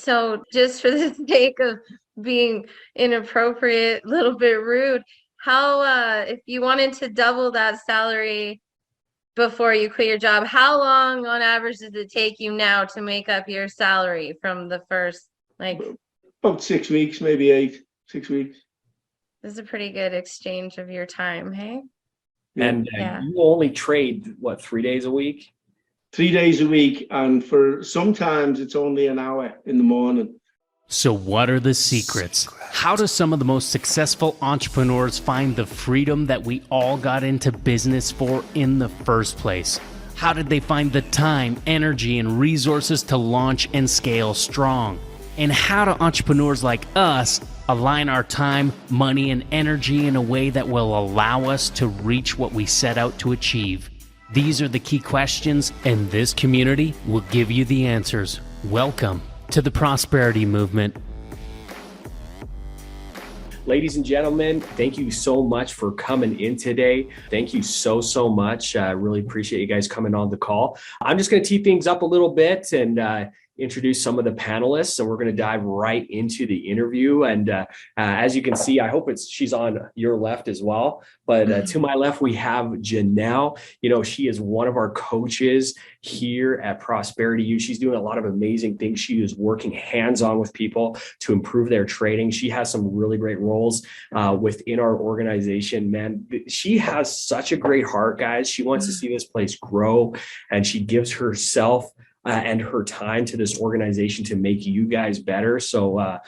So just for the sake of being inappropriate, a little bit rude, how if you wanted to double that salary before you quit your job, how long on average does it take you now to make up your salary from the first, like, About 6 weeks, maybe 6 weeks. this is a pretty good exchange of your time, hey? And Yeah. you only trade, what, 3 days a week? 3 days a week, and for sometimes it's only an hour in the morning. So what are the secrets? How do some of the most successful entrepreneurs find the freedom that we all got into business for in the first place? How did they find the time, energy, and resources to launch and scale strong? And how do entrepreneurs like us align our time, money, and energy in a way that will allow us to reach what we set out to achieve? These are the key questions, and this community will give you the answers. Welcome to the Prosperity Movement. Ladies and gentlemen, thank you so much for coming in today. Thank you so much. I really appreciate you guys coming on the call. I'm just going to tee things up a little bit and introduce some of the panelists, and we're going to dive right into the interview. And as you can see, I hope she's on your left as well. But to my left, we have Janelle. You know, she is one of our coaches here at Prosperity U. She's doing a lot of amazing things. She is working hands-on with people to improve their trading. She has some really great roles within our organization. Man, she has such a great heart, guys. She wants to see this place grow, and she gives herself and her time to this organization to make you guys better. So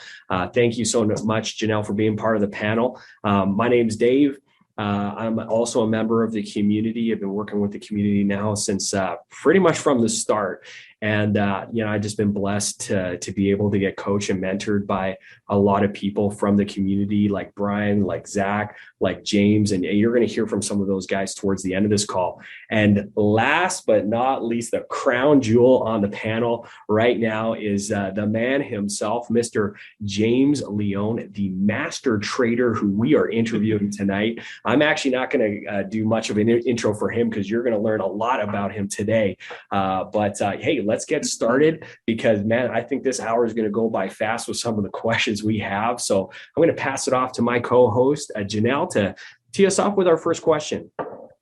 thank you so much, Janelle, for being part of the panel. My name's Dave. I'm also a member of the community. I've been working with the community now since pretty much from the start. And, I've just been blessed to be able to get coached and mentored by a lot of people from the community, like Bryan, like Zach, like James. And you're going to hear from some of those guys towards the end of this call. And last but not least, the crown jewel on the panel right now is the man himself, Mr. James Leone, the master trader who we are interviewing tonight. I'm actually not going to do much of an intro for him because you're going to learn a lot about him today. Hey, let's get started because, man, I think this hour is going to go by fast with some of the questions we have. So I'm going to pass it off to my co-host, Janelle, to tee us off with our first question.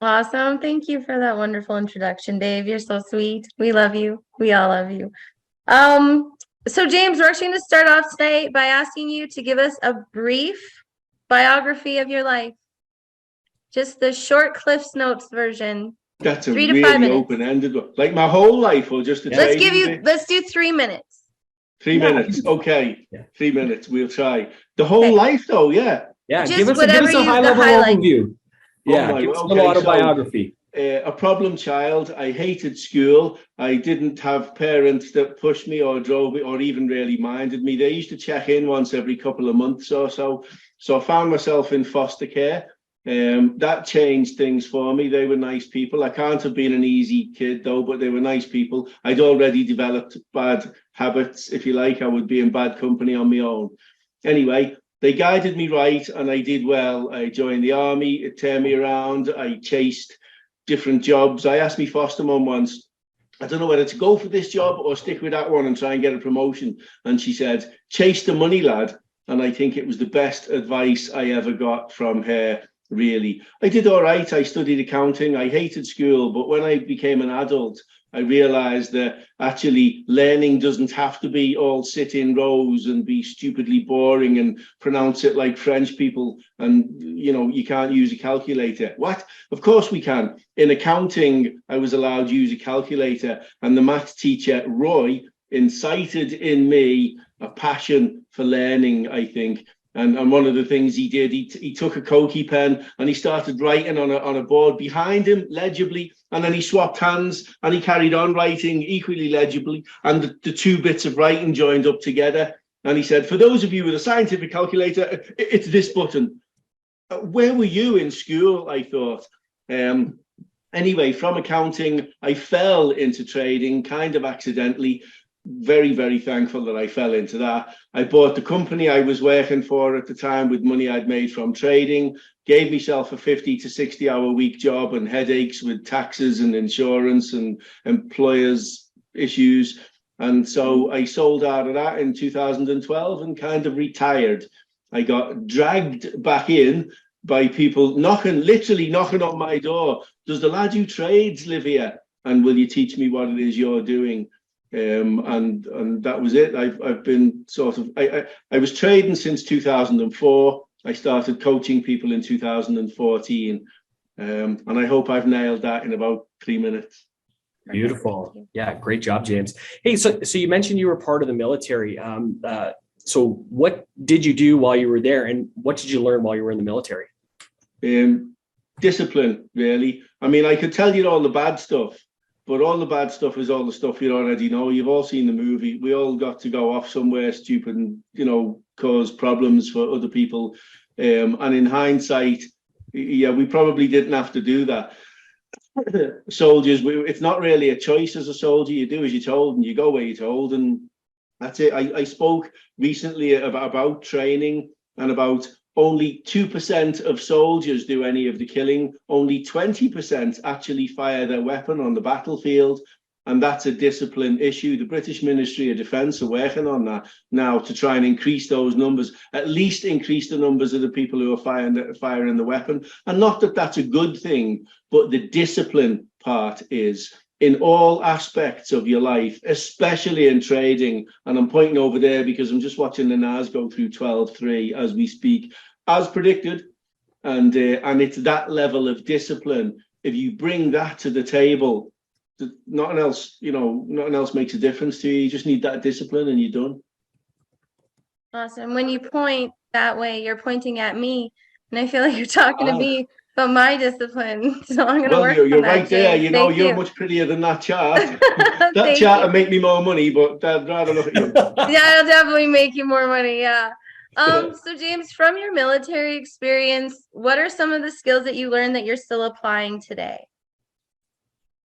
Awesome. Thank you for that wonderful introduction, Dave. You're so sweet. We love you. We all love you. So James, we're actually going to start off today by asking you to give us a brief biography of your life. Just the short Cliff's Notes version. That's a 3 to really 5 minutes. open-ended one. Like my whole life, or just a let's do 3 minutes. 3 minutes. Okay. 3 minutes. We'll try. The whole life though, yeah. Yeah, Just give us a high-level overview. Yeah, give us a little autobiography. A problem child. I hated school. I didn't have parents that pushed me or drove me or even really minded me. They used to check in once every couple of months or so. So I found myself in foster care. That changed things for me. They were nice people. I can't have been an easy kid though, but they were nice people. I'd already developed bad habits, if you like. I would be in bad company on my own. Anyway, they guided me right and I did well. I joined the army. It turned me around. I chased different jobs. I asked my foster mum once, I don't know whether to go for this job or stick with that one and try and get a promotion. And she said, chase the money, lad. And I think it was the best advice I ever got from her. Really, I did all right. I studied accounting. I hated school, but when I became an adult, I realized that actually learning doesn't have to be all sit in rows and be stupidly boring and pronounce it like French people. And, you can't use a calculator. What? Of course we can. In accounting, I was allowed to use a calculator, and the math teacher, Roy, incited in me a passion for learning, I think. And one of the things he did, he took a Cokie pen and he started writing on a board behind him legibly. And then he swapped hands and he carried on writing equally legibly. And the two bits of writing joined up together. And he said, for those of you with a scientific calculator, it's this button. Where were you in school, I thought? Anyway, from accounting, I fell into trading kind of accidentally. Very, very thankful that I fell into that. I bought the company I was working for at the time with money I'd made from trading, gave myself a 50 to 60 hour week job and headaches with taxes and insurance and employers issues. And so I sold out of that in 2012 and kind of retired. I got dragged back in by people literally knocking on my door. Does the lad who trades live here? And will you teach me what it is you're doing? And that was it. I've been sort of, I was trading since 2004. I started coaching people in 2014. And I hope I've nailed that in about 3 minutes. Beautiful. Yeah, great job, James. Hey, so you mentioned you were part of the military. So what did you do while you were there, and what did you learn while you were in the military? Discipline, really. I mean, I could tell you all the bad stuff, but all the bad stuff is all the stuff you already know. You've all seen the movie. We all got to go off somewhere stupid and, cause problems for other people. And in hindsight, yeah, we probably didn't have to do that. Soldiers, it's not really a choice as a soldier. You do as you're told and you go where you're told, and that's it. I spoke recently about training and about only 2% of soldiers do any of the killing. Only 20% actually fire their weapon on the battlefield. And that's a discipline issue. The British Ministry of Defence are working on that now to try and increase those numbers, at least increase the numbers of the people who are firing the weapon. And not that that's a good thing, but the discipline part is in all aspects of your life, especially in trading. And I'm pointing over there because I'm just watching the NAS go through 12.3 as we speak, as predicted. And it's that level of discipline. If you bring that to the table, nothing else makes a difference to you. You just need that discipline and you're done. Awesome. When you point that way, you're pointing at me, and I feel like you're talking to me about my discipline. So I'm going to work on that. You're right there. James. You're much prettier than that chart. That chart will make me more money, but I'd rather look at you. Yeah, it'll definitely make you more money. Yeah. So James, from your military experience, what are some of the skills that you learned that you're still applying today?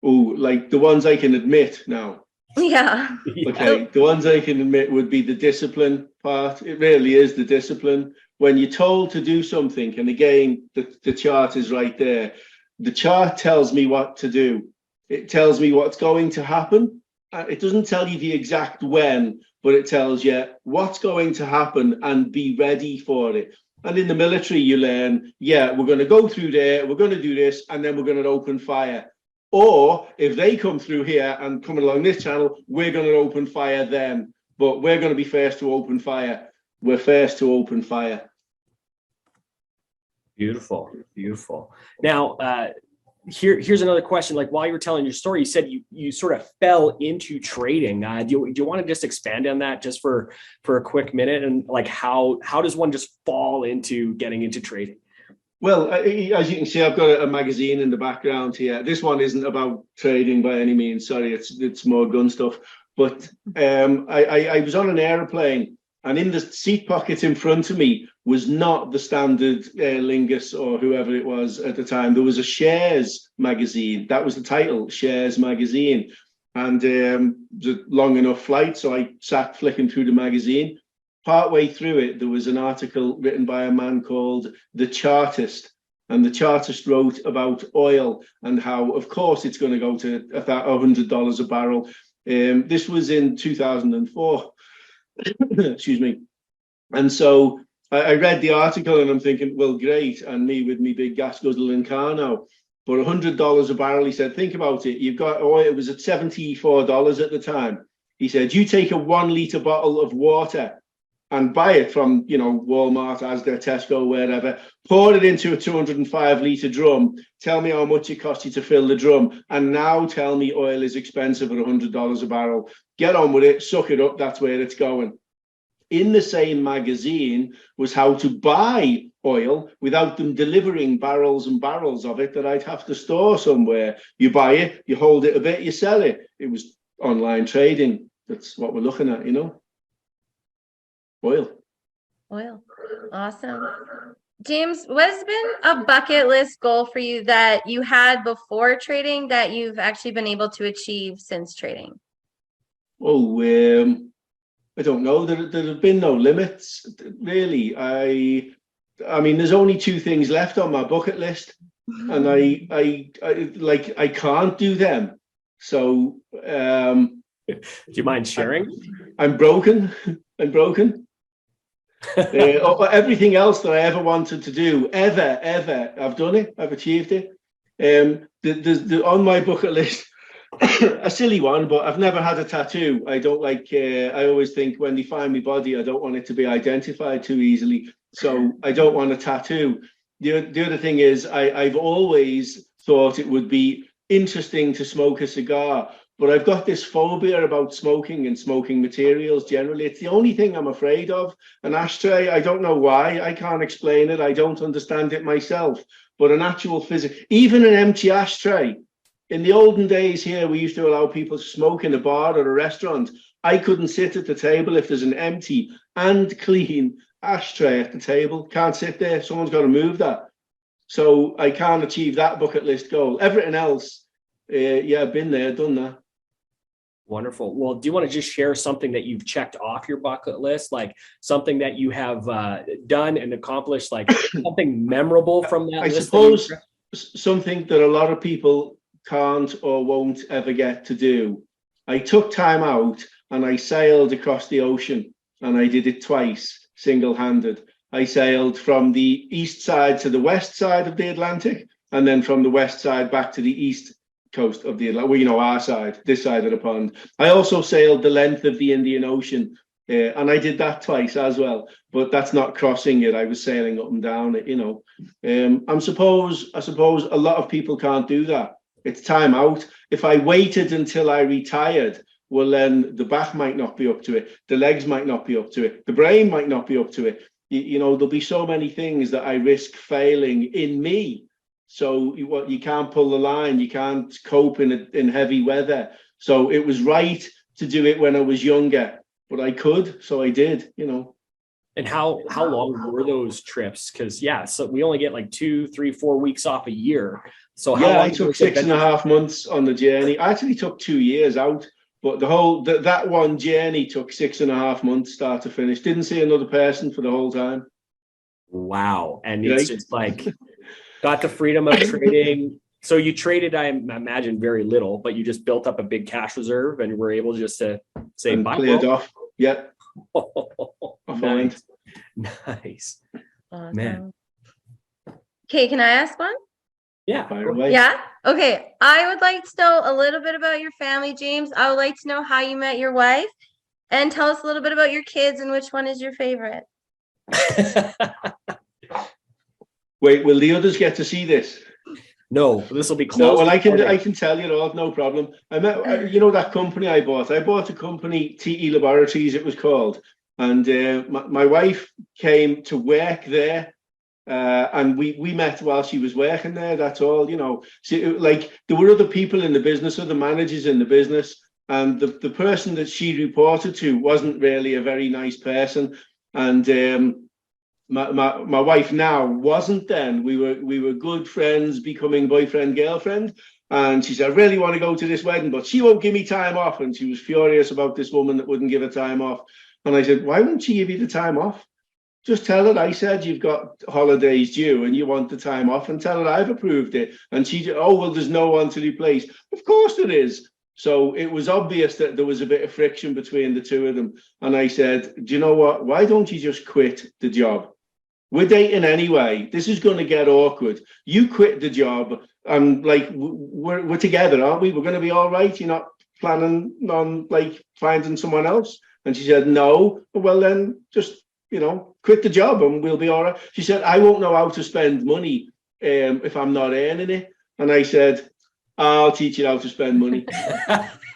Oh, like the ones I can admit now. Yeah. Okay, the ones I can admit would be the discipline part. It really is the discipline. When you're told to do something, and again, the chart is right there. The chart tells me what to do. It tells me what's going to happen. It doesn't tell you the exact when, but it tells you what's going to happen and be ready for it. And in the military, you learn, we're going to go through there, we're going to do this, and then we're going to open fire. Or if they come through here and coming along this channel, we're going to open fire then. But we're going to be first to open fire. We're first to open fire. Beautiful, beautiful. Now, here's another question. Like while you were telling your story, you said you sort of fell into trading. Do you want to just expand on that just for a quick minute? And like how does one just fall into getting into trading? Well, as you can see, I've got a magazine in the background here. This one isn't about trading by any means. Sorry, it's more gun stuff. But I was on an aeroplane, and in the seat pocket in front of me was not the standard Lingus or whoever it was at the time. There was a Shares magazine. That was the title, Shares magazine. And it was a long enough flight, so I sat flicking through the magazine. Partway through it, there was an article written by a man called The Chartist. And The Chartist wrote about oil and how, of course, it's going to go to $100 a barrel. This was in 2004. Excuse me. And so I read the article and I'm thinking, well, great. And me with me big gas guzzling car now. But $100 a barrel, he said, think about it. You've got oil, it was at $74 at the time. He said, you take a 1 litre bottle of water and buy it from, Walmart, Asda, Tesco, wherever, pour it into a 205 litre drum, tell me how much it costs you to fill the drum, and now tell me oil is expensive at $100 a barrel. Get on with it, suck it up, that's where it's going. In the same magazine was how to buy oil without them delivering barrels and barrels of it that I'd have to store somewhere. You buy it, you hold it a bit, you sell it. It was online trading. That's what we're looking at, Oil. Awesome. James, what's been a bucket list goal for you that you had before trading that you've actually been able to achieve since trading? Oh, I don't know. There have been no limits, really. I mean, there's only 2 things left on my bucket list, and I can't do them. So Do you mind sharing? I'm broken. I'm broken. Everything else that I ever wanted to do, ever, I've done it. I've achieved it. On my bucket list, a silly one, but I've never had a tattoo. I don't like. I always think when they find my body, I don't want it to be identified too easily. So I don't want a tattoo. The other thing is, I've always thought it would be interesting to smoke a cigar, but I've got this phobia about smoking and smoking materials generally. It's the only thing I'm afraid of. An ashtray, I don't know why. I can't explain it. I don't understand it myself. But an actual even an empty ashtray. In the olden days here, we used to allow people to smoke in a bar or a restaurant. I couldn't sit at the table if there's an empty and clean ashtray at the table. Can't sit there. Someone's got to move that. So I can't achieve that bucket list goal. Everything else, yeah, been there, done that. Wonderful. Well, do you want to just share something that you've checked off your bucket list, like something that you have done and accomplished, like something memorable from that I list? suppose something that a lot of people can't or won't ever get to do. I took time out and I sailed across the ocean, and I did it twice, single-handed. I sailed from the east side to the west side of the Atlantic, and then from the west side back to the east coast of the Atlantic, well, you know, our side, this side of the pond. I also sailed the length of the Indian Ocean, and I did that twice as well, but that's not crossing it. I was sailing up and down it, you know. I suppose a lot of people can't do that. It's time out. If I waited until I retired, well, then the back might not be up to it. The legs might not be up to it. The brain might not be up to it. You know, there'll be so many things that I risk failing in me. So you can't pull the line. You can't cope in heavy weather. So it was right to do it when I was younger, but I could, so I did, you know. And how long were those trips? Because so we only get like 2, 3, 4 weeks off a year. So how long I took 6.5 months on the journey. I actually took 2 years out, but that one journey took 6.5 months start to finish. Didn't see another person for the whole time. Wow. And it's just like got the freedom of trading. So you traded, I imagine, very little, but you just built up a big cash reserve and were able just to say and bye. Cleared off. Yeah. Nice. Nice. Awesome. Man. Okay, can I ask one? Yeah. Fire away. Yeah. Okay. I would like to know a little bit about your family, James. I would like to know how you met your wife, and tell us a little bit about your kids and which one is your favorite. Wait, will the others get to see this? No, this will be close. No, well, I can tell you all, no problem. I met, you know, that company I bought. I bought a company, TE Laboratories, it was called, and my wife came to work there, and we met while she was working there. That's all, you know. Like there were other people in the business, other managers in the business, and the person that she reported to wasn't really a very nice person, and my wife now wasn't then. We were good friends, becoming boyfriend, girlfriend. And she said, I really want to go to this wedding, but she won't give me time off. And she was furious about this woman that wouldn't give her time off. And I said, why won't she give you the time off? Just tell her I said you've got holidays due and you want the time off, and tell her I've approved it. And she said, oh, well, there's no one to replace. Of course there is. So it was obvious that there was a bit of friction between the two of them. And I said, do you know what? Why don't you just quit the job? We're dating anyway. This is going to get awkward. You quit the job, and like we're together, aren't we? We're going to be all right. You're not planning on like finding someone else? And she said, no. Well, then just, you know, quit the job and we'll be all right. She said, I won't know how to spend money if I'm not earning it. And I said, I'll teach you how to spend money.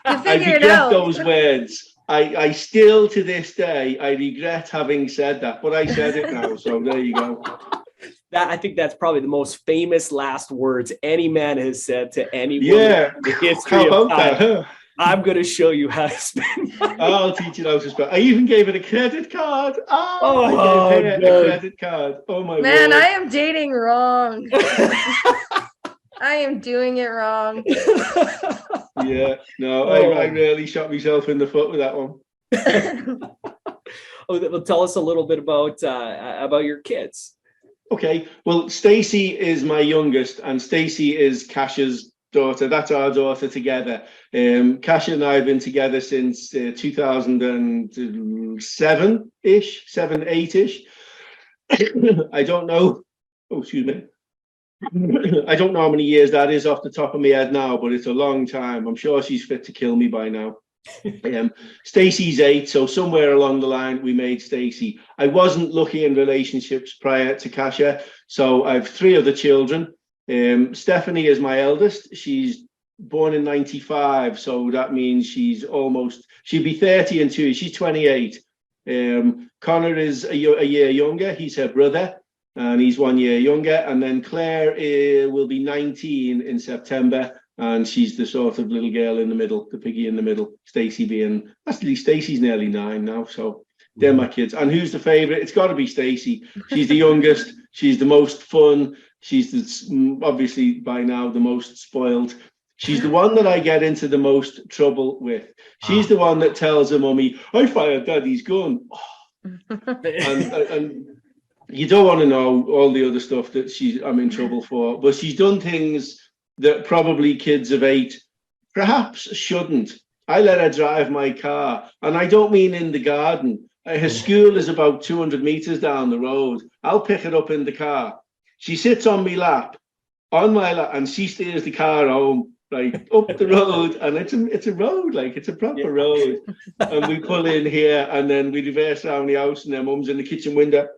I regret those words. I still, to this day, I regret having said that, but I said it now, so there you go. I think that's probably the most famous last words any man has said to any woman in the history of time. That? I'm going to show you how to spend money. I'll teach you how to spend. I even gave it a credit card. I gave her a credit card. Oh my man, Lord. I am dating wrong. I am doing it wrong. Yeah, no, I really shot myself in the foot with that one. Well, tell us a little bit about your kids. Okay, well, Stacey is my youngest, and Stacey is Cash's daughter. That's our daughter together. Kasia and I have been together since 2007-ish, 8-ish. I don't know. Oh, excuse me. I don't know how many years that is off the top of my head now, but it's a long time. I'm sure she's fit to kill me by now. Stacey's 8, so somewhere along the line we made Stacey. I wasn't lucky in relationships prior to Kasia, so I have 3 other children. Stephanie is my eldest. She's born in 95, so that means she'll be 30 in 2 years. She's 28. Connor is a year younger. He's her brother, and he's 1 year younger. And then Claire will be 19 in September, and she's the sort of little girl in the middle, the piggy in the middle. Stacey's nearly 9 now, so they're my kids. And who's the favorite? It's got to be Stacey. She's the youngest. She's the most fun. She's obviously by now the most spoiled. She's the one that I get into the most trouble with. She's the one that tells her mummy, "I fired Daddy's gun." and you don't want to know all the other stuff that I'm in trouble for. But she's done things that probably kids of 8 perhaps shouldn't. I let her drive my car, and I don't mean in the garden. Her school is about 200 meters down the road. I'll pick her up in the car. She sits on my lap, and she steers the car home, like up the road, and it's a road, like it's a proper road. And we pull in here, and then we reverse around the house, and their mum's in the kitchen window.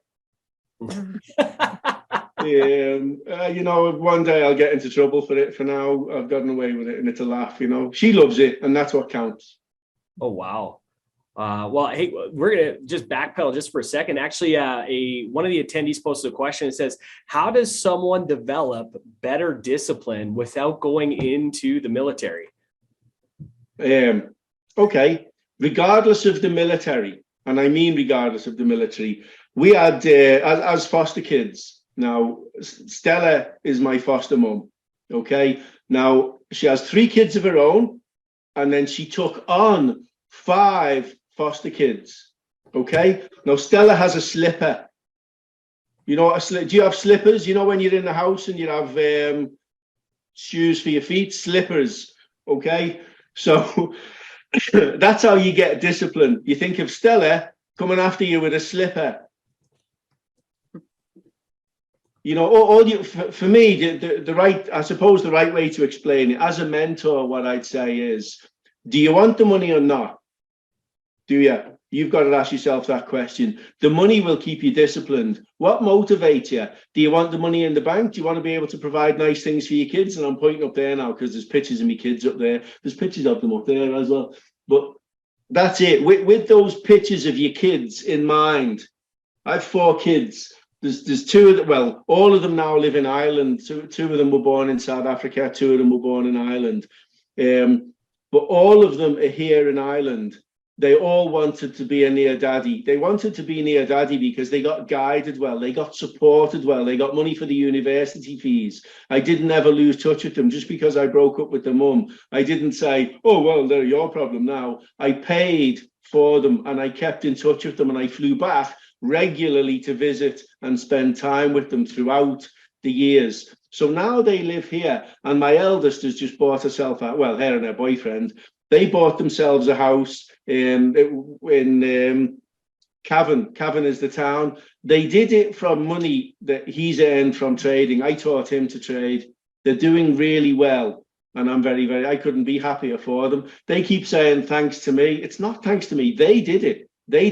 One day I'll get into trouble for it. For now, I've gotten away with it, and it's a laugh. She loves it, and that's what counts. Oh, wow. Well, hey, we're going to just backpedal just for a second. Actually, one of the attendees posted a question. It says, how does someone develop better discipline without going into the military? Okay. Regardless of the military, and I mean regardless of the military, we had, as foster kids, now, Stella is my foster mum, okay? Now, she has 3 kids of her own, and then she took on 5 foster kids, okay? Now, Stella has a slipper. Do you have slippers? When you're in the house and you have shoes for your feet, slippers, okay? So that's how you get discipline. You think of Stella coming after you with a slipper. For me, the right way to explain it as a mentor, what I'd say is, do you want the money or not? Do you? You've got to ask yourself that question. The money will keep you disciplined. What motivates you? Do you want the money in the bank? Do you want to be able to provide nice things for your kids? And I'm pointing up there now because there's pictures of my kids up there. There's pictures of them up there as well. But that's it. With those pictures of your kids in mind, I have 4 kids. There's 2 of them. Well, all of them now live in Ireland. 2 of them were born in South Africa. 2 of them were born in Ireland. But all of them are here in Ireland. They all wanted to be a near daddy. They wanted to be near daddy because they got guided well. They got supported well. They got money for the university fees. I didn't ever lose touch with them just because I broke up with the mum. I didn't say, oh, well, they're your problem now. I paid for them and I kept in touch with them and I flew back regularly to visit and spend time with them throughout the years. So now they live here, and my eldest has just bought herself out. Well, her and her boyfriend, they bought themselves a house in Cavan. Cavan is the town. They did it from money that he's earned from trading. I taught him to trade. They're doing really well, and I'm I couldn't be happier for them. They keep saying thanks to me. It's not thanks to me. They did it. But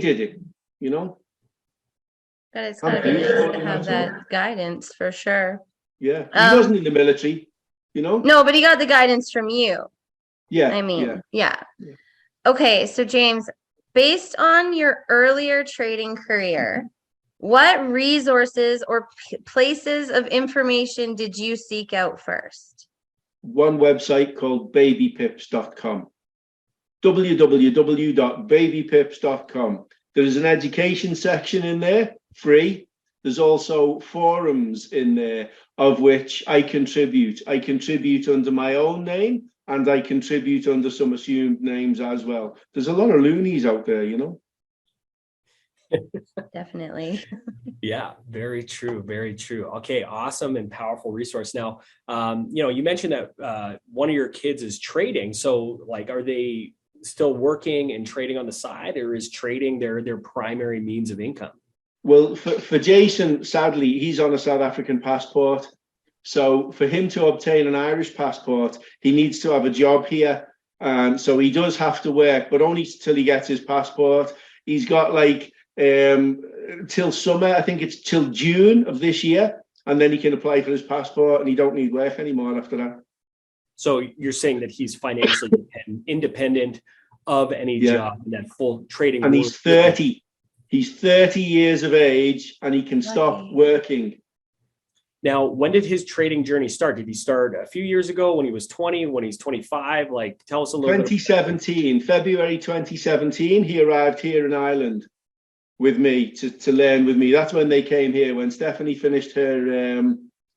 it's gotta be nice to have that guidance for sure. Yeah, he wasn't in the military, No, but he got the guidance from you. Yeah. Yeah. Okay, so James, based on your earlier trading career, what resources or places of information did you seek out first? One website called babypips.com. www.babypips.com. There's an education section in there, free. There's also forums in there of which I contribute. I contribute under my own name and I contribute under some assumed names as well. There's a lot of loonies out there, Definitely. Yeah, very true. Very true. Okay, awesome and powerful resource. Now, you mentioned that one of your kids is trading. So, like, are they still working and trading on the side, or is trading their primary means of income? Well, for Jason, sadly, he's on a South African passport. So for him to obtain an Irish passport, he needs to have a job here. So he does have to work, but only till he gets his passport. He's got like till summer, I think it's till June of this year, and then he can apply for his passport and he don't need work anymore after that. So you're saying that he's financially independent of any job, and that full trading. And he's 30. He's 30 years of age and he can stop working. Now, when did his trading journey start? Did he start a few years ago when he was 20, when he's 25? Like, tell us a little 2017, February 2017, he arrived here in Ireland with me to learn with me. That's when they came here, when Stephanie finished her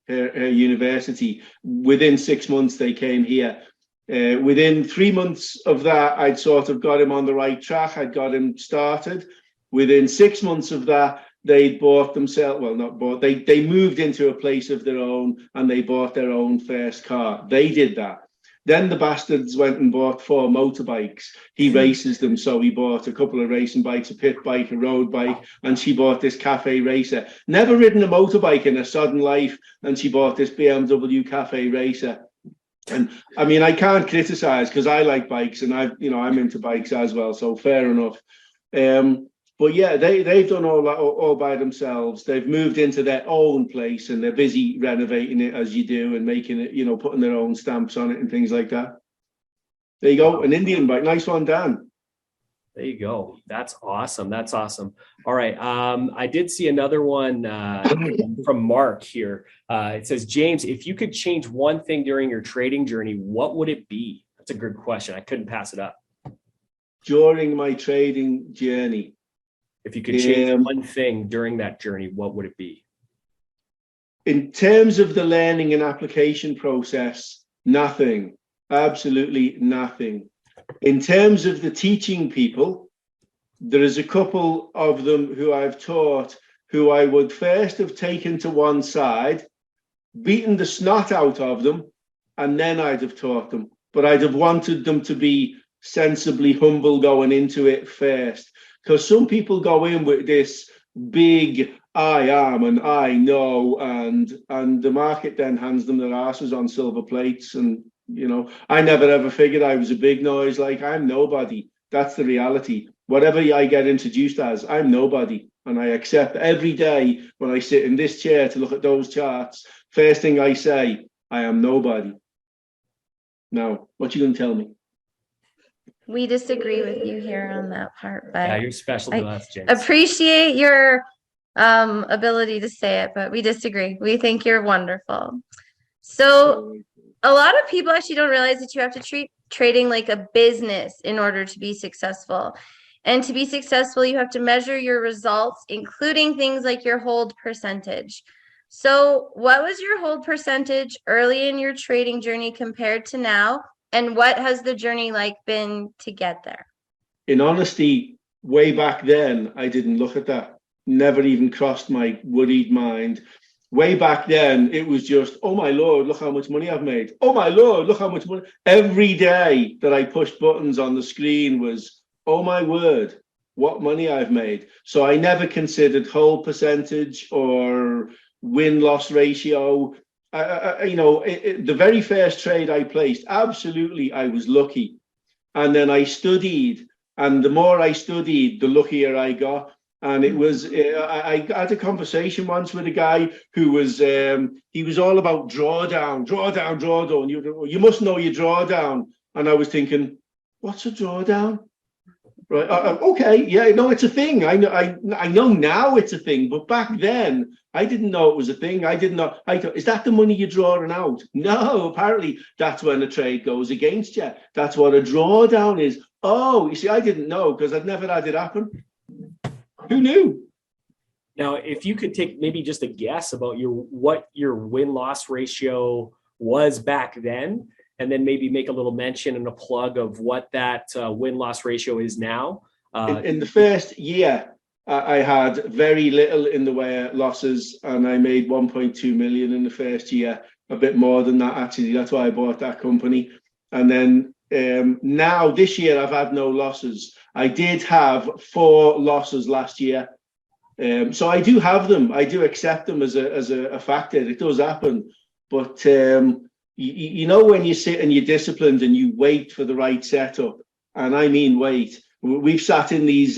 university. Within 6 months, they came here. Within 3 months of that, I'd sort of got him on the right track. I'd got him started. Within 6 months of that, they bought themselves, well, not bought, they moved into a place of their own and they bought their own first car. They did that. Then the bastards went and bought 4 motorbikes. He races them, so he bought a couple of racing bikes, a pit bike, a road bike, and she bought this cafe racer. Never ridden a motorbike in her sudden life, and she bought this BMW cafe racer. And I mean, I can't criticize because I like bikes and I'm into bikes as well, so fair enough. But yeah, they've done all that all by themselves. They've moved into their own place and they're busy renovating it as you do and making it, putting their own stamps on it and things like that. There you go, an Indian bike. Nice one, Dan. There you go. That's awesome. That's awesome. All right. I did see another one from Mark here. It says, James, if you could change one thing during your trading journey, what would it be? That's a good question. I couldn't pass it up. During my trading journey. If you could change one thing during that journey, what would it be? In terms of the learning and application process, nothing. Absolutely nothing. In terms of the teaching people, there is a couple of them who I've taught who I would first have taken to one side, beaten the snot out of them, and then I'd have taught them. But I'd have wanted them to be sensibly humble going into it first. Because some people go in with this big I am and I know, and the market then hands them their asses on silver plates. And, I never ever figured I was a big noise. Like, I'm nobody. That's the reality. Whatever I get introduced as, I'm nobody. And I accept every day when I sit in this chair to look at those charts, first thing I say, I am nobody. Now, what you going to tell me? We disagree with you here on that part, but Yeah, you're special to us, James. Appreciate your ability to say it, but we disagree. We think you're wonderful. So a lot of people actually don't realize that you have to treat trading like a business in order to be successful. And to be successful, you have to measure your results, including things like your hold percentage. So what was your hold percentage early in your trading journey compared to now? And what has the journey been to get there? In honesty, way back then, I didn't look at that. Never even crossed my worried mind. Way back then, it was just, oh my Lord, look how much money I've made. Oh my Lord, look how much money. Every day that I pushed buttons on the screen was, oh my word, what money I've made. So I never considered hold percentage or win-loss ratio. The very first trade I placed, absolutely, I was lucky. And then I studied, and the more I studied, the luckier I got. And it was, I had a conversation once with a guy who was, he was all about drawdown. You must know your drawdown. And I was thinking, what's a drawdown? Right. Okay. Yeah. No, it's a thing. I know now it's a thing, but back then I didn't know it was a thing. I didn't know. I thought, is that the money you're drawing out? No. Apparently, that's when a trade goes against you. That's what a drawdown is. Oh, you see, I didn't know because I'd never had it happen. Who knew? Now, if you could take maybe just a guess about what your win-loss ratio was back then, and then maybe make a little mention and a plug of what that win-loss ratio is now. In the first year, I had very little in the way of losses, and I made 1.2 million in the first year, a bit more than that actually. That's why I bought that company. And then now this year I've had no losses. I did have 4 losses last year. So I do have them. I do accept them as a factor. It does happen. But you know, when you sit and you're disciplined and you wait for the right setup, and I mean wait. We've sat in these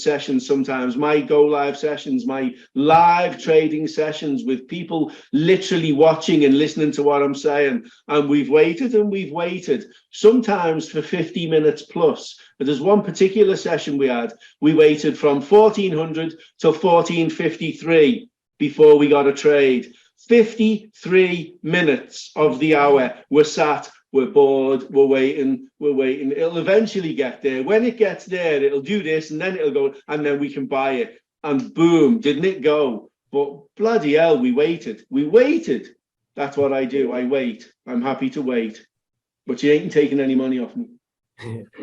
sessions sometimes, my go live sessions, my live trading sessions with people literally watching and listening to what I'm saying. And we've waited and we've waited, sometimes for 50 minutes plus. But there's one particular session we waited from 1400 to 1453 before we got a trade. 53 minutes of the hour we're sat. We're bored, we're waiting. It'll eventually get there. When it gets there, it'll do this and then it'll go, and then we can buy it. And boom, didn't it go? But bloody hell, we waited. That's what I do. I wait. I'm happy to wait. But you ain't taking any money off me.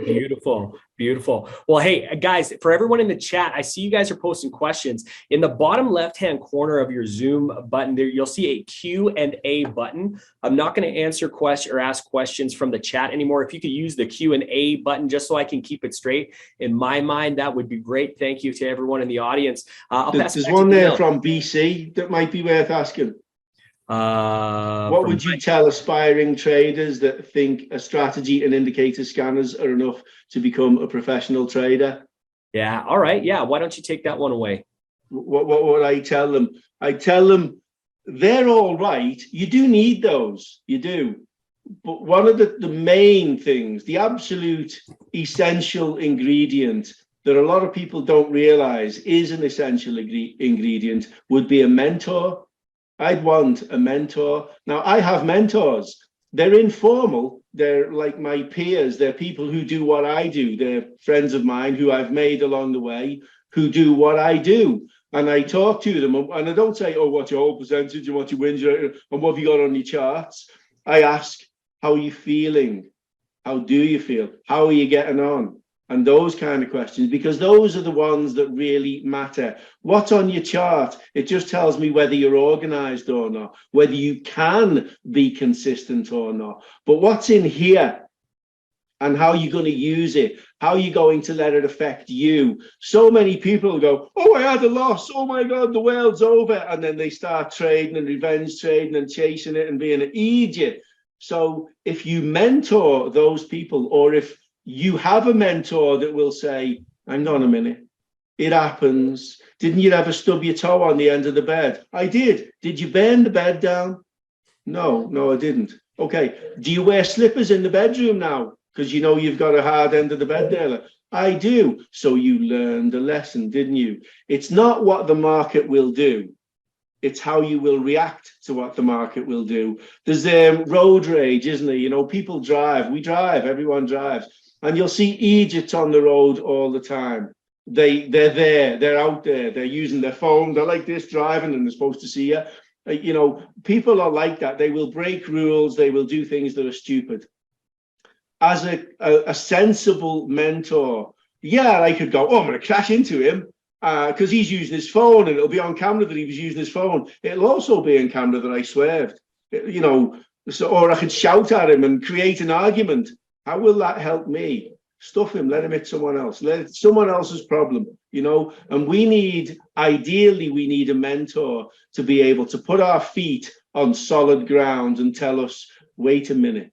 Beautiful. Well, hey, guys, for everyone in the chat, I see you guys are posting questions. In the bottom left-hand corner of your Zoom button there, you'll see a Q&A button. I'm not going to answer questions or ask questions from the chat anymore. If you could use the Q&A button just so I can keep it straight, in my mind, that would be great. Thank you to everyone in the audience. There's one there from BC that might be worth asking. What would you tell aspiring traders that think a strategy and indicator scanners are enough to become a professional trader? Yeah. All right. Yeah. Why don't you take that one away? What would I tell them? I tell them they're all right. You do need those. You do. But one of the main things, the absolute essential ingredient that a lot of people don't realize is an essential ingredient would be a mentor. I'd want a mentor. Now, I have mentors. They're informal. They're like my peers. They're people who do what I do. They're friends of mine who I've made along the way who do what I do. And I talk to them. And I don't say, oh, what's your whole percentage and what's your wins and what have you got on your charts? I ask, how are you feeling? How do you feel? How are you getting on? And those kind of questions, because those are the ones that really matter. What's on your chart? It just tells me whether you're organized or not, whether you can be consistent or not. But what's in here and how you're going to use it, how you're going to let it affect you. So many people go, oh, I had a loss. Oh, my God, the world's over. And then they start trading and revenge trading and chasing it and being an idiot. So if you mentor those people, or if you have a mentor that will say, hang on a minute, it happens. Didn't you ever stub your toe on the end of the bed? I did. Did you burn the bed down? No, I didn't. Okay. Do you wear slippers in the bedroom now? Because you know you've got a hard end of the bed there. I do. So you learned a lesson, didn't you? It's not what the market will do. It's how you will react to what the market will do. There's road rage, isn't there? You know, people drive. We drive. Everyone drives. And you'll see idiots on the road all the time. They're there. They're out there. They're using their phone. They're like this driving and they're supposed to see you. You know, people are like that. They will break rules. They will do things that are stupid. As a sensible mentor, yeah, I could go, oh, I'm going to crash into him because he's using his phone and it'll be on camera that he was using his phone. It'll also be on camera that I swerved, you know, or I could shout at him and create an argument. How will that help me? Stuff him, let him hit someone else. Let it someone else's problem, you know? And ideally, we need a mentor to be able to put our feet on solid ground and tell us, wait a minute,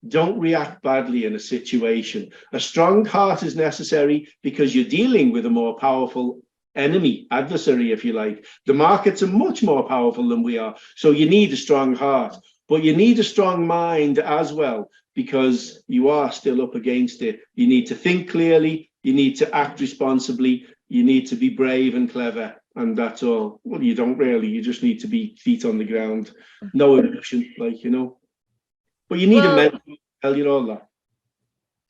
don't react badly in a situation. A strong heart is necessary because you're dealing with a more powerful adversary, if you like. The markets are much more powerful than we are. So you need a strong heart, but you need a strong mind as well, because you are still up against it. You need to think clearly. You need to act responsibly. You need to be brave and clever. And that's all. Well, you don't really. You just need to be feet on the ground. No emotion, like, you know. But you need a mentor to tell you all that.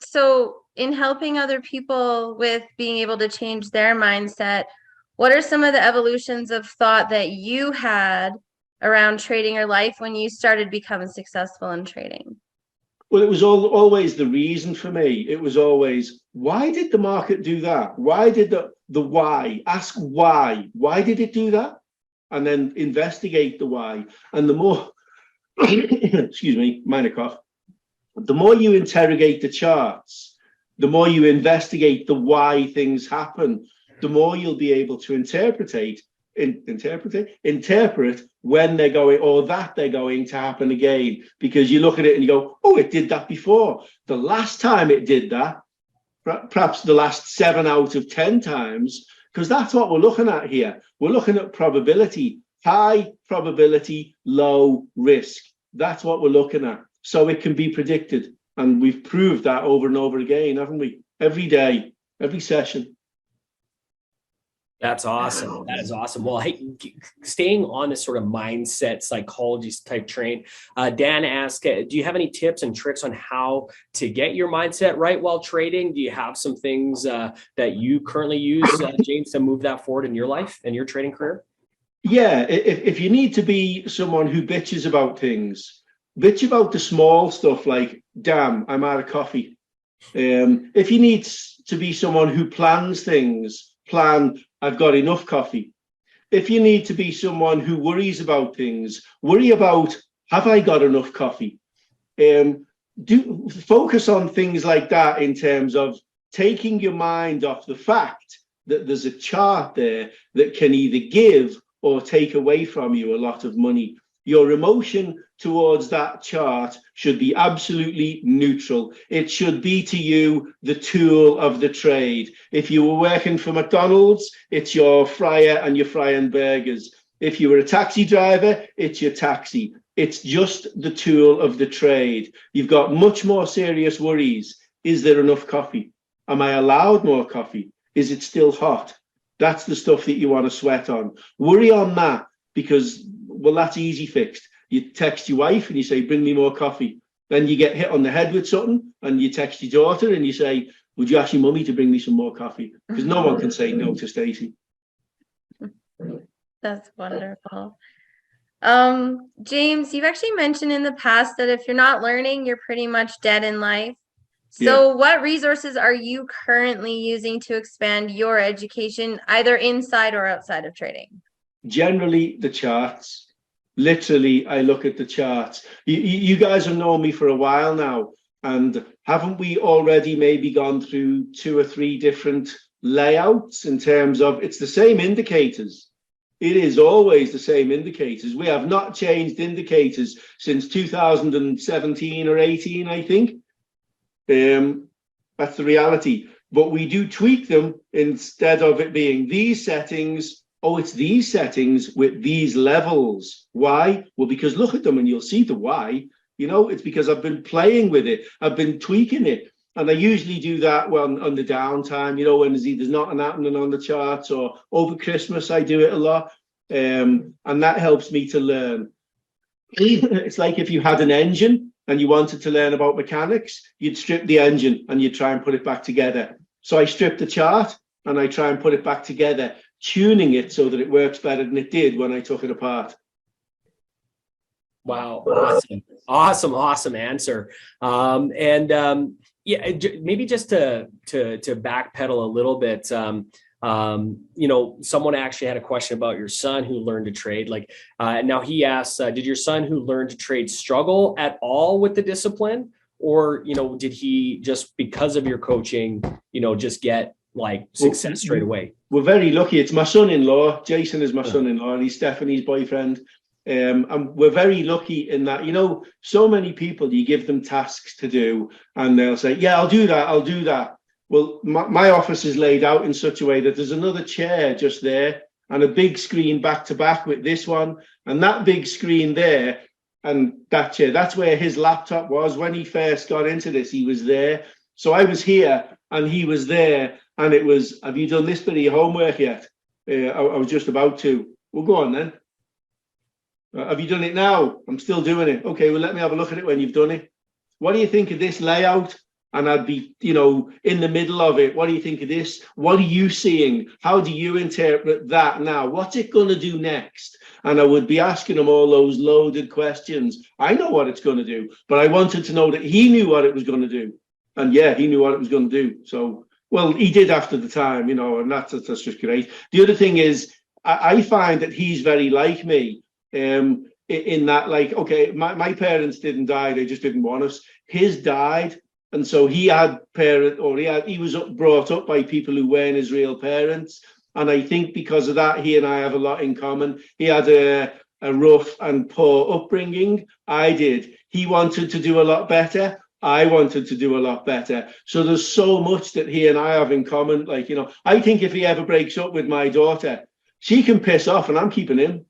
So in helping other people with being able to change their mindset, what are some of the evolutions of thought that you had around trading your life when you started becoming successful in trading? Well, it was always the reason for me. It was always, why did the market do that? Why did the why? Ask why. Why did it do that? And then investigate the why. And the more, excuse me, minor cough. The more you interrogate the charts, the more you investigate the why things happen, the more you'll be able to interpret when they're going, or that they're going to happen again, because you look at it and you go, oh, it did that before. The last time it did that, perhaps the last 7 out of 10 times, because that's what we're looking at here. We're looking at probability, high probability, low risk. That's what we're looking at. So it can be predicted. And we've proved that over and over again, haven't we? Every day, every session. That's awesome. That is awesome. Well, hey, staying on this sort of mindset, psychology type train, Dan asked, do you have any tips and tricks on how to get your mindset right while trading? Do you have some things that you currently use, James, to move that forward in your life and your trading career? Yeah, if you need to be someone who bitches about things, bitch about the small stuff like, damn, I'm out of coffee. If you need to be someone who plans things, plan, I've got enough coffee. If you need to be someone who worries about things, worry about, have I got enough coffee? Do focus on things like that in terms of taking your mind off the fact that there's a chart there that can either give or take away from you a lot of money. Your emotion towards that chart should be absolutely neutral. It should be to you the tool of the trade. If you were working for McDonald's, it's your fryer and you're frying burgers. If you were a taxi driver, it's your taxi. It's just the tool of the trade. You've got much more serious worries. Is there enough coffee? Am I allowed more coffee? Is it still hot? That's the stuff that you want to sweat on. Worry on that, because, well, that's easy fixed. You text your wife and you say, bring me more coffee. Then you get hit on the head with something and you text your daughter and you say, would you ask your mummy to bring me some more coffee? Because no one can say no to Stacey. That's wonderful. James, you've actually mentioned in the past that if you're not learning, you're pretty much dead in life. So what resources are you currently using to expand your education, either inside or outside of trading? Generally, the charts. Literally, I look at the charts. You guys have known me for a while now, and haven't we already maybe gone through 2 or 3 different layouts in terms of it's the same indicators? It is always the same indicators. We have not changed indicators since 2017 or 18, I think. That's the reality. But we do tweak them instead of it being these settings. Oh, it's these settings with these levels. Why? Well, because look at them and you'll see the why. You know, it's because I've been playing with it. I've been tweaking it. And I usually do that when on the downtime, you know, when there's not an happening on the charts, or over Christmas, I do it a lot. And that helps me to learn. It's like if you had an engine and you wanted to learn about mechanics, you'd strip the engine and you'd try and put it back together. So I strip the chart and I try and put it back together, tuning it so that it works better than it did when I took it apart. Wow. Awesome answer. Yeah, maybe just to backpedal a little bit, you know, someone actually had a question about your son who learned to trade. Like, now he asks, did your son who learned to trade struggle at all with the discipline? Or, you know, did he just, because of your coaching, you know, just get like success straight away? We're very lucky. It's my son-in-law. Jason is my son-in-law, and he's Stephanie's boyfriend. And we're very lucky in that, you know, so many people, you give them tasks to do and they'll say, yeah, I'll do that. Well, my office is laid out in such a way that there's another chair just there and a big screen back to back with this one, and that big screen there and that chair. That's where his laptop was when he first got into this. He was there. So I was here and he was there, and it was, have you done this bit of your homework yet? I was just about to. Well, go on then. Have you done it now? I'm still doing it. Okay, well, let me have a look at it when you've done it. What do you think of this layout? and I'd be, you know, in the middle of it. What do you think of this? What are you seeing? How do you interpret that now? What's it going to do next? And I would be asking him all those loaded questions. I know what it's going to do, but I wanted to know that he knew what it was going to do. And yeah, he knew what it was going to do. So, well, he did after the time, you know, and that's just great. The other thing is, I find that he's very like me, in that, like, okay, my parents didn't die, they just didn't want us. His died, and so he had he was brought up by people who weren't his real parents. And I think because of that, he and I have a lot in common. He had a rough and poor upbringing. I did. He wanted to do a lot better. I wanted to do a lot better. So there's so much that he and I have in common. Like, you know, I think if he ever breaks up with my daughter, she can piss off and I'm keeping him.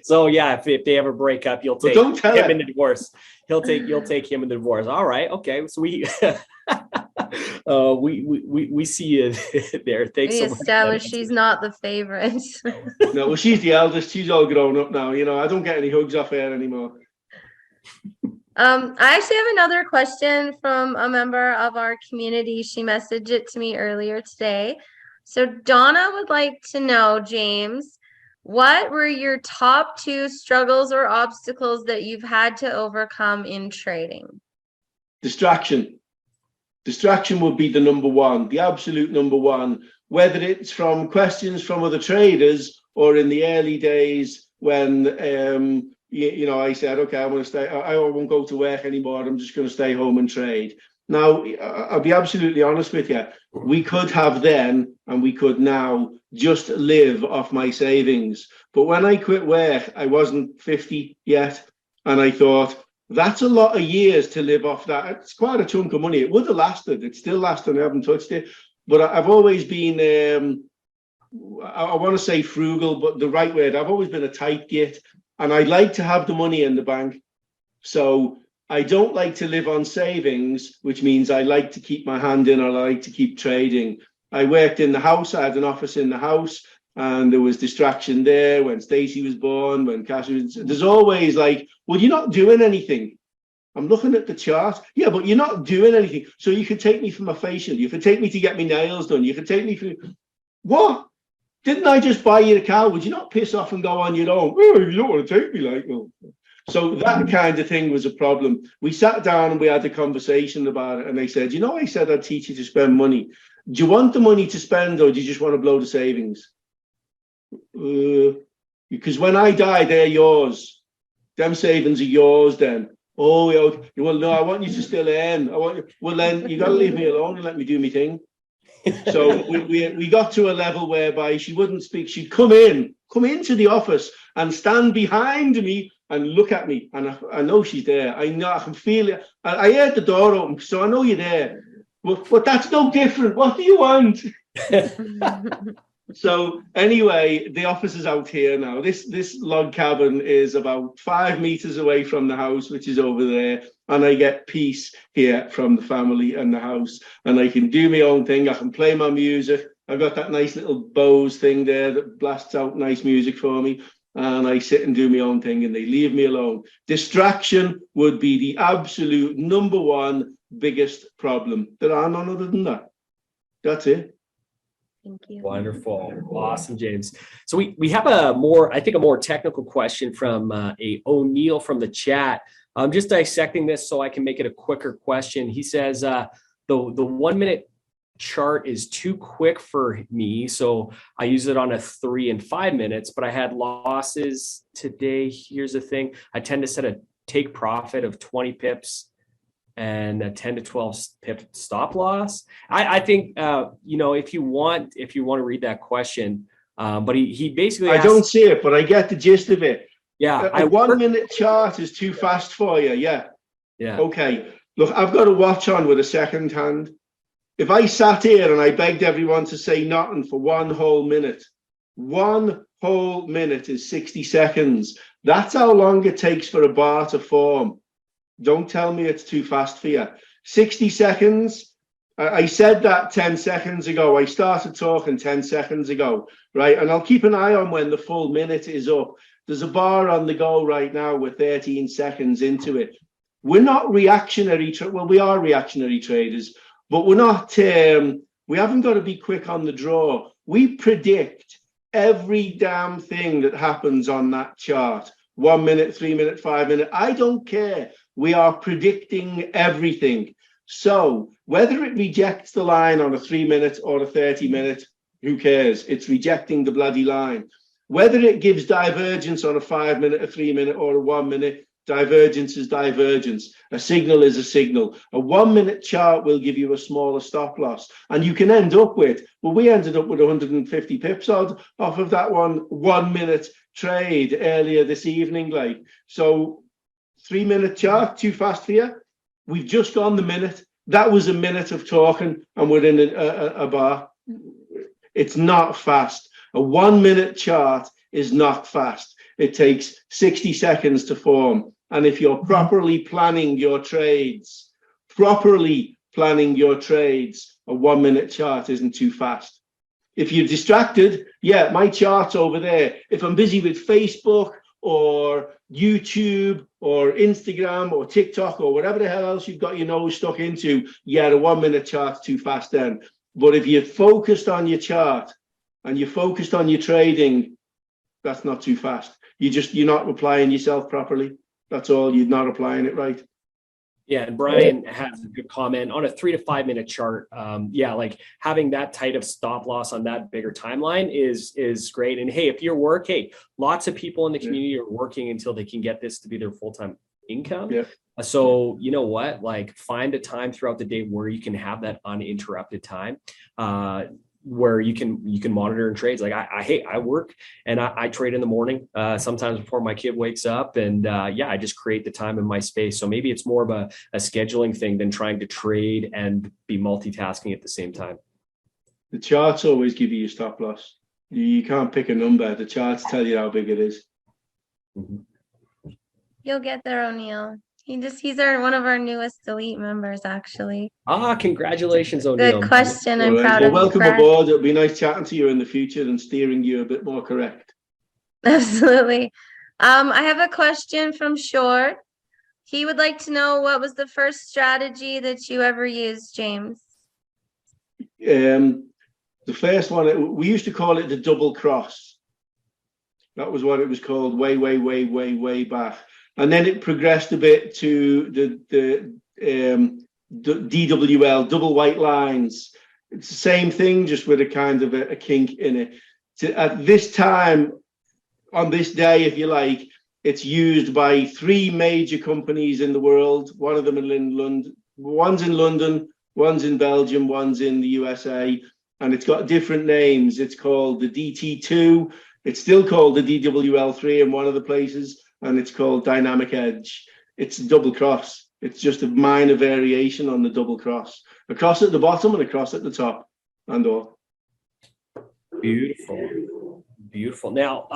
So yeah, if they ever break up, you'll take don't tell him her. in the divorce. You'll take him in the divorce. All right, okay. So we we see you there. Thanks We so much. established she's not the favorite. No, well, she's the eldest. She's all grown up now. You know, I don't get any hugs off her anymore. I actually have another question from a member of our community. She messaged it to me earlier today. So Donna would like to know, James, what were your top 2 struggles or obstacles that you've had to overcome in trading? Distraction. Distraction would be the number one, the absolute number one, whether it's from questions from other traders or in the early days when, you know, I said, okay, I'm going to stay. I won't go to work anymore. I'm just going to stay home and trade. Now, I'll be absolutely honest with you. We could have then, and we could now, just live off my savings. But when I quit work, I wasn't 50 yet. And I thought, that's a lot of years to live off that. It's quite a chunk of money. It would have lasted. It's still lasting. I haven't touched it. But I've always been, I want to say frugal, but the right word. I've always been a tight git. And I like to have the money in the bank. So I don't like to live on savings, which means I like to keep my hand in, or I like to keep trading. I worked in the house. I had an office in the house, and there was distraction there when Stacey was born, when Cash was. There's always like, well, you're not doing anything. I'm looking at the chart. Yeah, but you're not doing anything. So you could take me for my facial. You could take me to get my nails done. You could take me for what? Didn't I just buy you a car? Would you not piss off and go on your own? Oh, you don't want to take me like that. So that kind of thing was a problem. We sat down and we had a conversation about it. And they said, you know, I said I'd teach you to spend money. Do you want the money to spend, or do you just want to blow the savings? Because when I die, they're yours. Them savings are yours then. Oh, well, no, I want you to still earn. Well, then you got to leave me alone and let me do my thing. So we got to a level whereby she wouldn't speak. She'd come into the office and stand behind me and look at me. And I know she's there. I know, I can feel it. I heard the door open, so I know you're there. But that's no different. What do you want? So anyway, the office is out here now. This log cabin is about 5 meters away from the house, which is over there. And I get peace here from the family and the house. And I can do my own thing. I can play my music. I've got that nice little Bose thing there that blasts out nice music for me. And I sit and do my own thing and they leave me alone. Distraction would be the absolute number one biggest problem. There are none other than that. That's it. Thank you. Wonderful. Awesome, James. So we have a more technical question from a O'Neill from the chat. I'm just dissecting this so I can make it a quicker question. He says the 1 minute chart is too quick for me, so I use it on a 3 and 5 minutes, but I had losses today. Here's the thing. I tend to set a take profit of 20 pips and a 10 to 12 pip stop loss. I think, if you want to read that question, but he basically I don't see it, but I get the gist of it. Yeah. A 1 minute chart is too fast for you. Yeah. Yeah. Okay. Look, I've got a watch on with a second hand. If I sat here and I begged everyone to say nothing for 1 whole minute, 1 whole minute is 60 seconds. That's how long it takes for a bar to form. Don't tell me it's too fast for you. 60 seconds. I said that 10 seconds ago. I started talking 10 seconds ago, right? And I'll keep an eye on when the full minute is up. There's a bar on the go right now with 13 seconds into it. we're not reactionary. Well, we are reactionary traders, but we're not. We haven't got to be quick on the draw. We predict every damn thing that happens on that chart. 1 minute, 3 minute, 5 minute. I don't care. We are predicting everything. So whether it rejects the line on a 3 minute or a 30 minute, who cares? It's rejecting the bloody line. Whether it gives divergence on a 5 minute, a 3 minute, or a 1 minute, divergence is divergence. A signal is a signal. A 1 minute chart will give you a smaller stop loss. And you can end up with, well, we ended up with 150 pips off of that 1 minute trade earlier this evening. Like, so 3 minute chart, too fast for you? We've just gone the minute. That was a minute of talking and we're in a bar. It's not fast. A 1 minute chart is not fast. It takes 60 seconds to form. And if you're properly planning your trades, a 1 minute chart isn't too fast. If you're distracted, yeah, my chart's over there. If I'm busy with Facebook or YouTube or Instagram or TikTok or whatever the hell else you've got your nose stuck into, yeah, the 1 minute chart's too fast then. But if you're focused on your chart and you're focused on your trading, that's not too fast. You're not applying yourself properly. That's all. You're not applying it right. Yeah, and Bryan has a good comment on a 3 to 5 minute chart. Yeah, like having that tight of stop loss on that bigger timeline is great. And hey, if you're lots of people in the community are working until they can get this to be their full-time income. Yeah. So you know what? Like find a time throughout the day where you can have that uninterrupted time. Where you can monitor and trades. Like I work and I trade in the morning, sometimes before my kid wakes up, and I just create the time in my space. So maybe it's more of a scheduling thing than trying to trade and be multitasking at the same time. The charts always give you your stop loss. You can't pick a number. The charts tell you how big it is. Mm-hmm. You'll get there, O'Neill. He's one of our newest elite members, actually. Congratulations, O'Neill. Good question. I'm proud of you. Welcome aboard. It'll be nice chatting to you in the future and steering you a bit more correct. Absolutely. I have a question from Short. He would like to know, what was the first strategy that you ever used, James? The first one, we used to call it the double cross. That was what it was called way back. And then it progressed a bit to the DWL, double white lines. It's the same thing, just with a kind of a kink in it. At this time, on this day, if you like, it's used by 3 major companies in the world. One of them in London, one's in London, one's in Belgium, one's in the USA, and it's got different names. It's called the DT2. It's still called the DWL3 in one of the places. And it's called Dynamic Edge. It's double cross. It's just a minor variation on the double cross. A cross at the bottom and a cross at the top, and all. Beautiful. Now,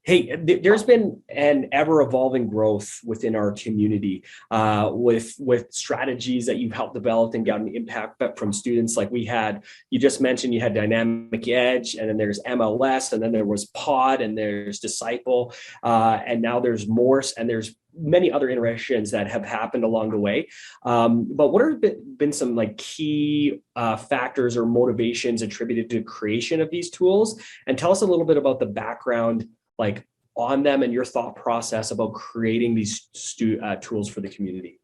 hey, there's been an ever-evolving growth within our community with strategies that you've helped develop and gotten impact from students. Like you just mentioned, you had Dynamic Edge, and then there's MLS, and then there was Pod, and there's Disciple, and now there's Morse, and there's many other iterations that have happened along the way. But what have been some like key factors or motivations attributed to the creation of these tools? And tell us a little bit about the background like on them and your thought process about creating these tools for the community.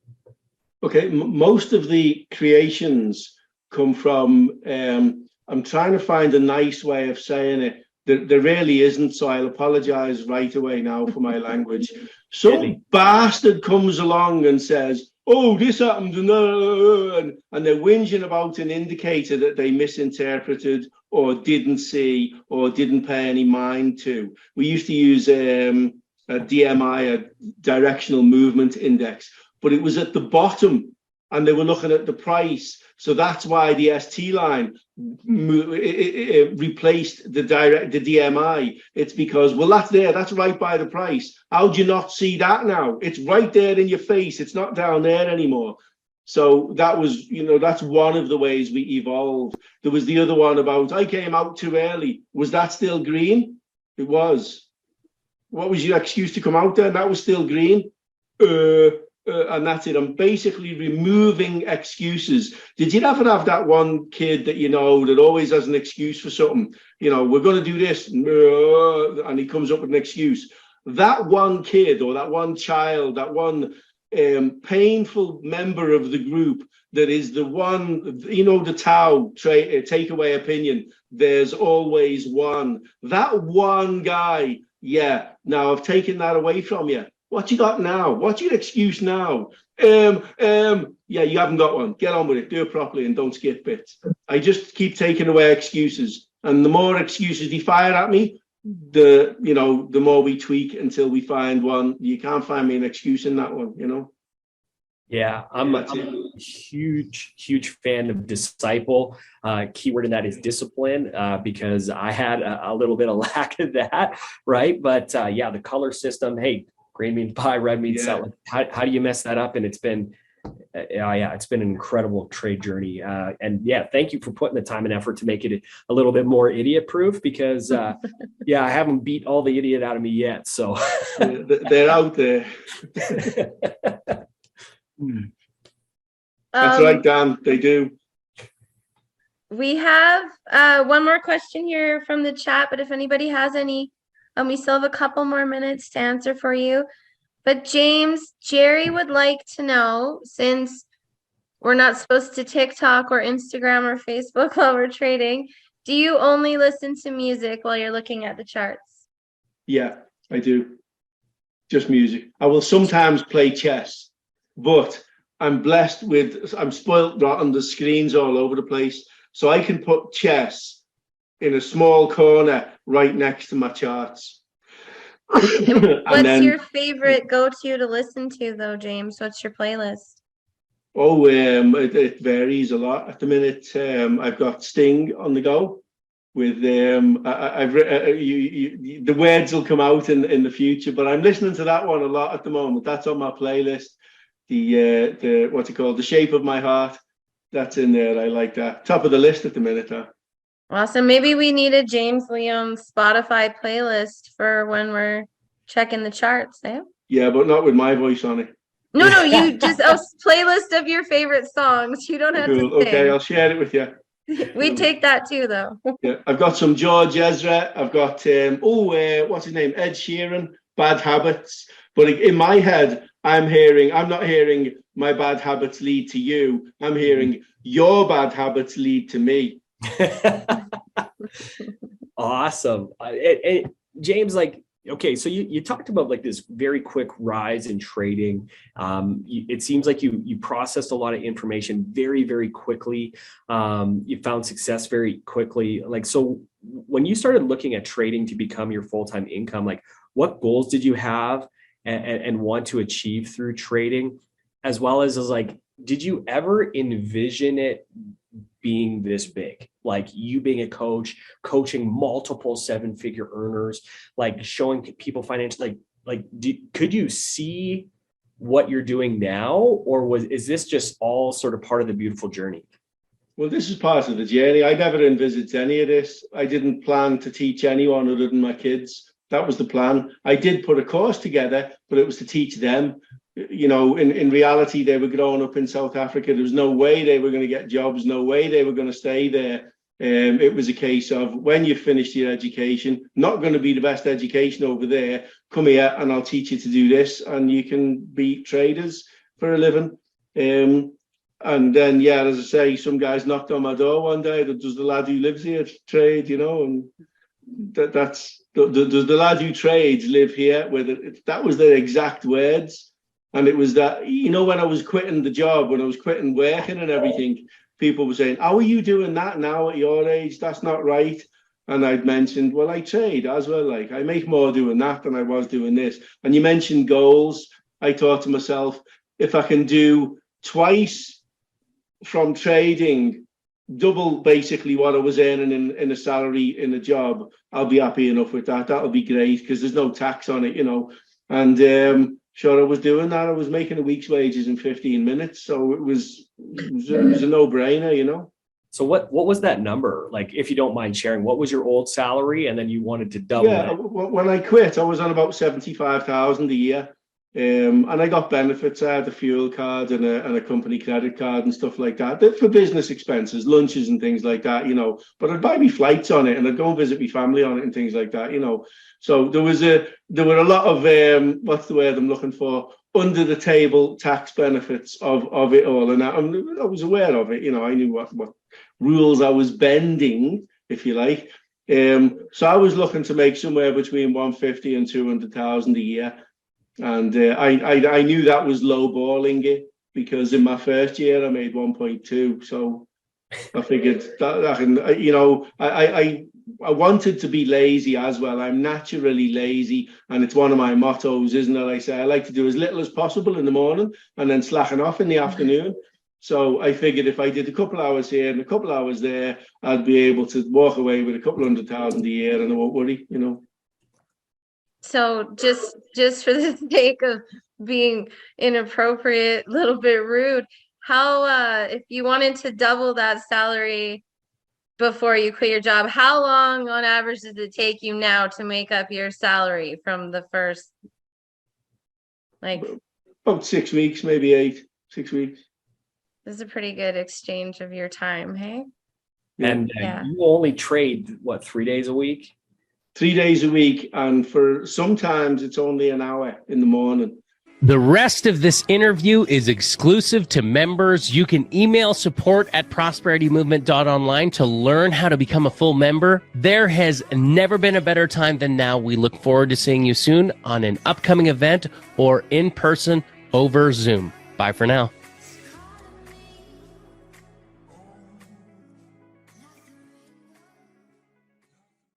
Okay, most of the creations come from, I'm trying to find a nice way of saying it. There really isn't, so I'll apologize right away now for my language. Some bastard comes along and says, oh, this happened, and they're whinging about an indicator that they misinterpreted or didn't see or didn't pay any mind to. We used to use a DMI, a directional movement index, but it was at the bottom and they were looking at the price. So that's why the ST line replaced the DMI. It's because, well, that's right by the price. How do you not see that now? It's right there in your face. It's not down there anymore. So that was, that's one of the ways we evolved. There was the other one about, I came out too early. Was that still green? It was. What was your excuse to come out there? That was still green. and that's it. I'm basically removing excuses. Did you ever have that one kid that that always has an excuse for something? We're going to do this, and he comes up with an excuse. That one kid or that one child, that one painful member of the group that is the one, the Tao takeaway opinion. There's always one. That one guy. Yeah. Now I've taken that away from you. What you got now? What's your excuse now? Yeah, you haven't got one. Get on with it. Do it properly and don't skip bits. I just keep taking away excuses. And the more excuses they fire at me, the more we tweak until we find one. You can't find me an excuse in that one, Yeah, I'm a huge fan of disciple. Keyword in that is discipline, because I had a little bit of lack of that, right? But the color system, hey, green means buy, red means sell. How do you mess that up? And it's been, it's been an incredible trade journey. And thank you for putting the time and effort to make it a little bit more idiot proof, because I haven't beat all the idiot out of me yet. So they're out there. That's right, Dan. They do. We have one more question here from the chat, but if anybody has any, we still have a couple more minutes to answer for you. But James, Jerry would like to know, since we're not supposed to TikTok or Instagram or Facebook while we're trading, do you only listen to music while you're looking at the charts? Yeah, I do. Just music. I will sometimes play chess, but I'm spoiled rotten. There's screens all over the place. So I can put chess in a small corner right next to my charts. What's your favorite go-to to listen to, though, James? What's your playlist? Oh, it varies a lot. At the minute, I've got Sting on the go. With the words will come out in the future, but I'm listening to that one a lot at the moment. That's on my playlist. The what's it called? The Shape of My Heart. That's in there. I like that. Top of the list at the minute, though. Awesome. Maybe we need a James Leone Spotify playlist for when we're checking the charts. Yeah, but not with my voice on it. No, you just a playlist of your favorite songs. You don't have to sing. Okay, I'll share it with you. We take that too, though. Yeah, I've got some George Ezra. I've got what's his name? Ed Sheeran. Bad Habits. But in my head, I'm not hearing my bad habits lead to you. I'm hearing your bad habits lead to me. Awesome. James, okay, so you talked about this very quick rise in trading. It seems like you processed a lot of information very, very quickly. You found success very quickly. So when you started looking at trading to become your full-time income, what goals did you have and want to achieve through trading, as well as did you ever envision it being this big, you being a coach, coaching multiple seven-figure earners, showing people financial, could you see what you're doing now, or is this just all sort of part of the beautiful journey? Well, this is part of the journey. I never envisaged any of this. I didn't plan to teach anyone other than my kids. That was the plan. I did put a course together, but it was to teach them. In reality, they were growing up in South Africa. There was no way they were going to get jobs, no way they were going to stay there. It was a case of, when you finished your education, not going to be the best education over there, come here and I'll teach you to do this, and you can be traders for a living. And then, as I say, some guys knocked on my door one day. Does the lad who lives here trade, and does the lad who trades live here? That was their exact words. And it was that, when I was quitting the job, when I was quitting working and everything, people were saying, how are you doing that now at your age? That's not right. And I'd mentioned, well, I trade as well. I make more doing that than I was doing this. And you mentioned goals. I thought to myself, if I can do twice from trading, double basically what I was earning in a salary in a job, I'll be happy enough with that. That'll be great, because there's no tax on it, And sure, I was doing that. I was making a week's wages in 15 minutes. So it was a no-brainer, So what was that number? If you don't mind sharing, what was your old salary, and then you wanted to double it? When I quit, I was on about 75,000 a year. And I got benefits. I had a fuel card and a company credit card and stuff like that. For business expenses, lunches and things like that, But I'd buy me flights on it and I'd go and visit my family on it and things like that. So there were a lot of what's the word I'm looking for? Under the table tax benefits of it all. And I was aware of it. I knew what rules I was bending, if you like. So I was looking to make somewhere between 150 and 200,000 a year. And I knew that was lowballing it, because in my first year I made 1.2. So I figured that I wanted to be lazy as well. I'm naturally lazy, and it's one of my mottos, isn't it? I say I like to do as little as possible in the morning and then slacken off in the afternoon. So I figured if I did a couple hours here and a couple hours there, I'd be able to walk away with a couple 100,000 a year, and I won't worry. So just for the sake of being inappropriate, a little bit rude, how if you wanted to double that salary before you quit your job, how long on average does it take you now to make up your salary from the first, like? About 6 weeks, maybe 6 weeks. This is a pretty good exchange of your time, hey? And Yeah. you only trade, 3 days a week? 3 days a week, and for sometimes it's only an hour in the morning. The rest of this interview is exclusive to members. You can email support@prosperitymovement.online to learn how to become a full member. There has never been a better time than now. We look forward to seeing you soon on an upcoming event or in person over Zoom. Bye for now.